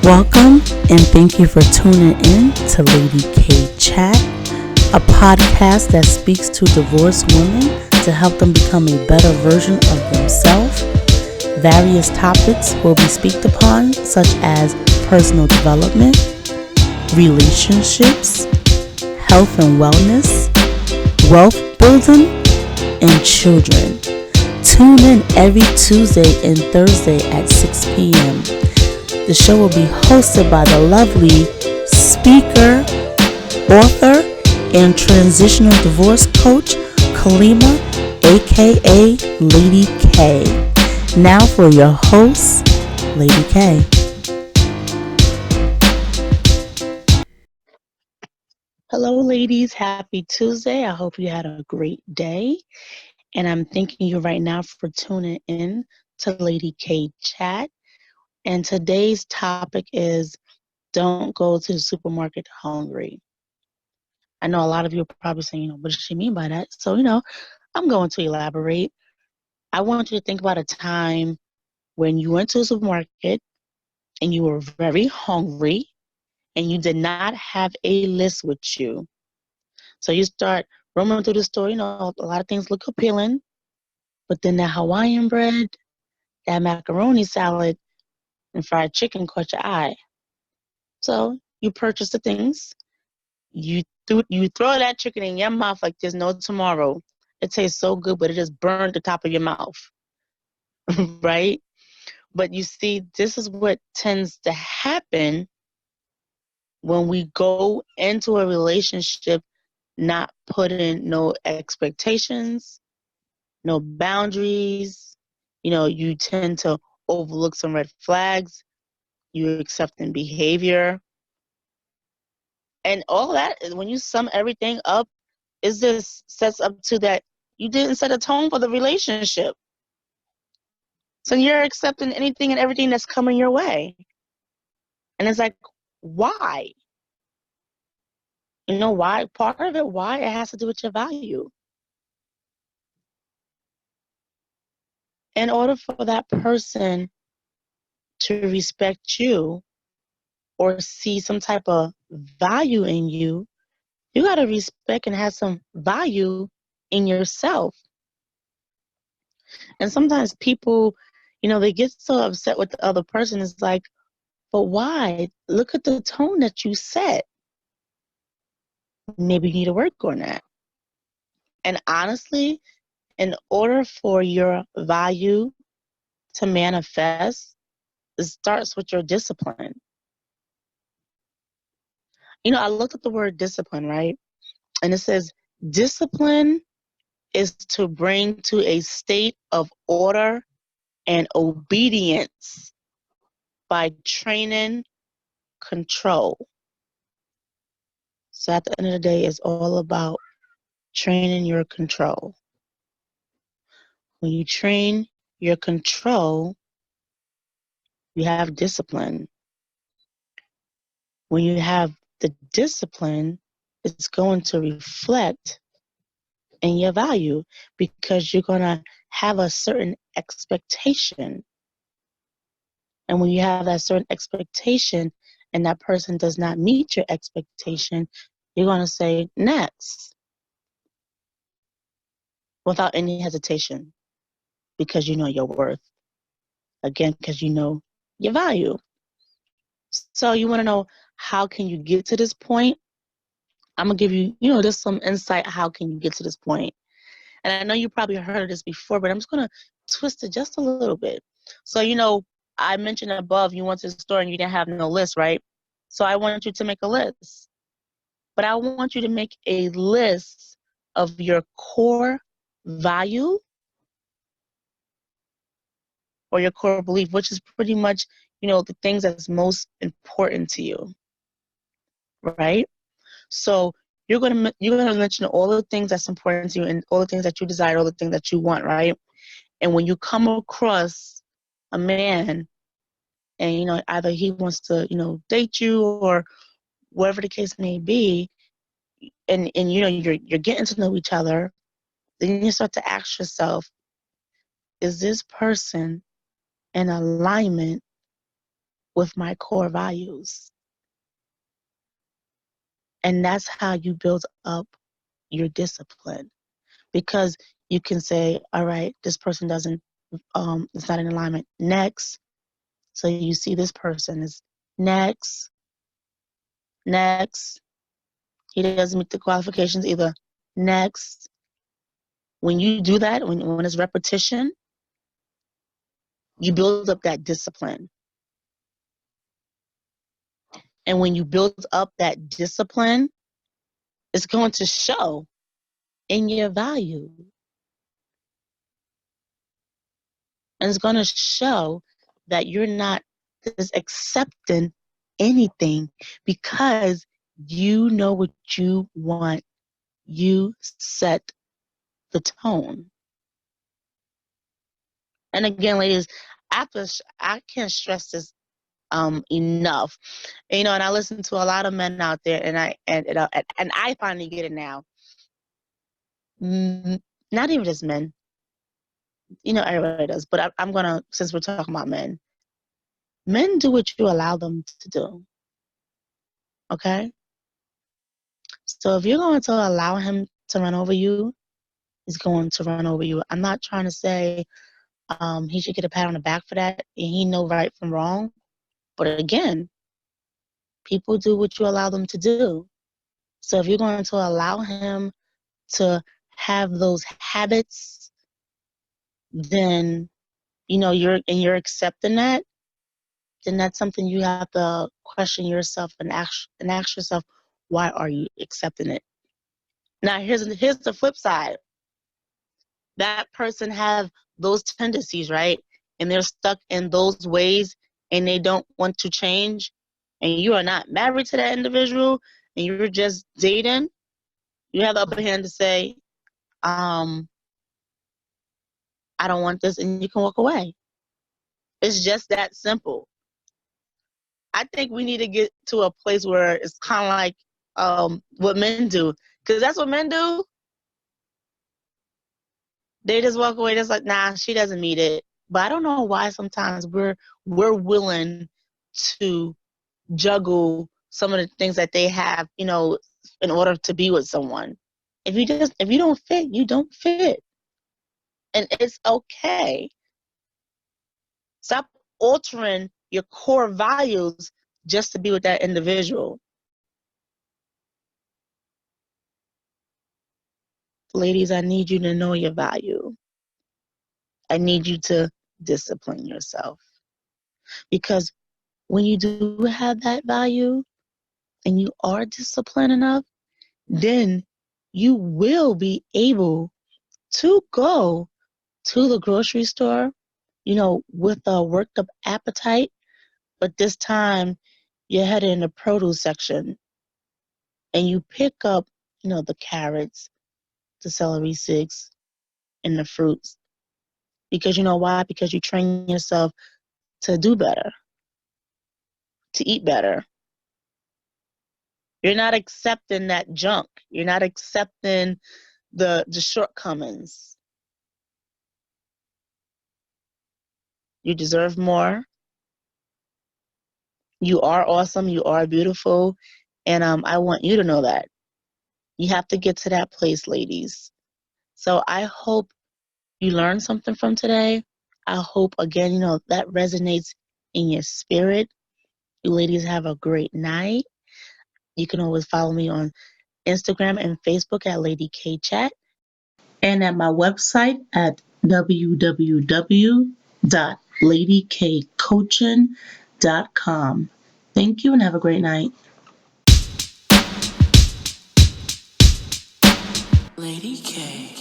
Welcome and thank you for tuning in to Lady K Chat, a podcast that speaks to divorced women to help them become a better version of themselves. Various topics will be speaked upon, such as personal development, relationships, health and wellness, wealth building, and children. Tune in every Tuesday and Thursday at 6 p.m. The show will be hosted by the lovely speaker, author, and transitional divorce coach, Kalima, aka Lady K. Now for your host, Lady K. Hello, ladies. Happy Tuesday. I hope you had a great day. And I'm thanking you right now for tuning in to Lady K Chat. And today's topic is don't go to the supermarket hungry. I know a lot of you are probably saying, what does she mean by that? So, I'm going to elaborate. I want you to think about a time when you went to a supermarket and you were very hungry and you did not have a list with you. So you start roaming through the store, a lot of things look appealing, but then that Hawaiian bread, that macaroni salad, and fried chicken caught your eye. So you purchase the things, you throw that chicken in your mouth like there's no tomorrow. It tastes so good, but it just burned the top of your mouth, right? But you see, this is what tends to happen when we go into a relationship not putting no expectations, no boundaries. You tend to overlook some red flags. You accepting behavior. And all that, when you sum everything up, is this sets up to that you didn't set a tone for the relationship. So you're accepting anything and everything that's coming your way. And it's like, why? You know why? Part of it, why? It has to do with your value. In order for that person to respect you or see some type of value in you, you got to respect and have some value in yourself. And sometimes people, they get so upset with the other person. It's like, but why? Look at the tone that you set. Maybe you need to work on that. And honestly, in order for your value to manifest, it starts with your discipline. I looked at the word discipline, right? And it says discipline is to bring to a state of order and obedience by training control. So at the end of the day, it's all about training your control. When you train your control, you have discipline. When you have the discipline, it's going to reflect in your value because you're going to have a certain expectation. And when you have that certain expectation and that person does not meet your expectation, you're going to say next without any hesitation because you know your worth. Again, because you know your value. So you want to know how can you get to this point? I'm going to give you, just some insight. How can you get to this point? And I know you probably heard of this before, but I'm just going to twist it just a little bit. So, I mentioned above you went to the store and you didn't have no list, right? So I want you to make a list. But I want you to make a list of your core value or your core belief, which is pretty much, the things that's most important to you, right? So you're gonna mention all the things that's important to you and all the things that you desire, all the things that you want, right? And when you come across a man and either he wants to date you or whatever the case may be, and you're getting to know each other, then you start to ask yourself, is this person in alignment with my core values. And that's how you build up your discipline. Because you can say, all right, this person doesn't, it's not in alignment. Next. So you see this person is next, next. He doesn't meet the qualifications either. Next. When you do that, when it's repetition, you build up that discipline. And when you build up that discipline, it's going to show in your value. And it's going to show that you're not just accepting anything because you know what you want. You set the tone. And again, ladies, I can't stress this enough. And I listen to a lot of men out there, and I finally get it now. Not even just men. Everybody does, but I'm gonna, since we're talking about men do what you allow them to do. Okay? So if you're going to allow him to run over you, he's going to run over you. I'm not trying to say he should get a pat on the back for that, and he know right from wrong. But again, people do what you allow them to do. So if you're going to allow him to have those habits, then you're accepting that, then that's something you have to question yourself and ask yourself, why are you accepting it? Now here's the flip side. That person have those tendencies, right? And they're stuck in those ways and they don't want to change, and you are not married to that individual and you're just dating, you have the upper hand to say, I don't want this, and you can walk away. It's just that simple. I think we need to get to a place where it's kind of like what men do, because that's what men do. They just walk away. Just like, nah, she doesn't meet it. But I don't know why sometimes we're willing to juggle some of the things that they have, in order to be with someone. If you don't fit, you don't fit, and it's okay. Stop altering your core values just to be with that individual. Ladies, I need you to know your value. I need you to discipline yourself. Because when you do have that value and you are disciplined enough, then you will be able to go to the grocery store, with a worked up appetite, but this time you're headed in the produce section and you pick up, the carrots, the celery sticks, and the fruits. Because you know why? Because you train yourself to do better, to eat better. You're not accepting that junk. You're not accepting the shortcomings. You deserve more. You are awesome. You are beautiful. And I want you to know that. You have to get to that place, ladies. So I hope you learned something from today. I hope, again, that resonates in your spirit. You ladies have a great night. You can always follow me on Instagram and Facebook at Lady K Chat, and at my website at www.ladykcoaching.com. Thank you and have a great night. Lady K.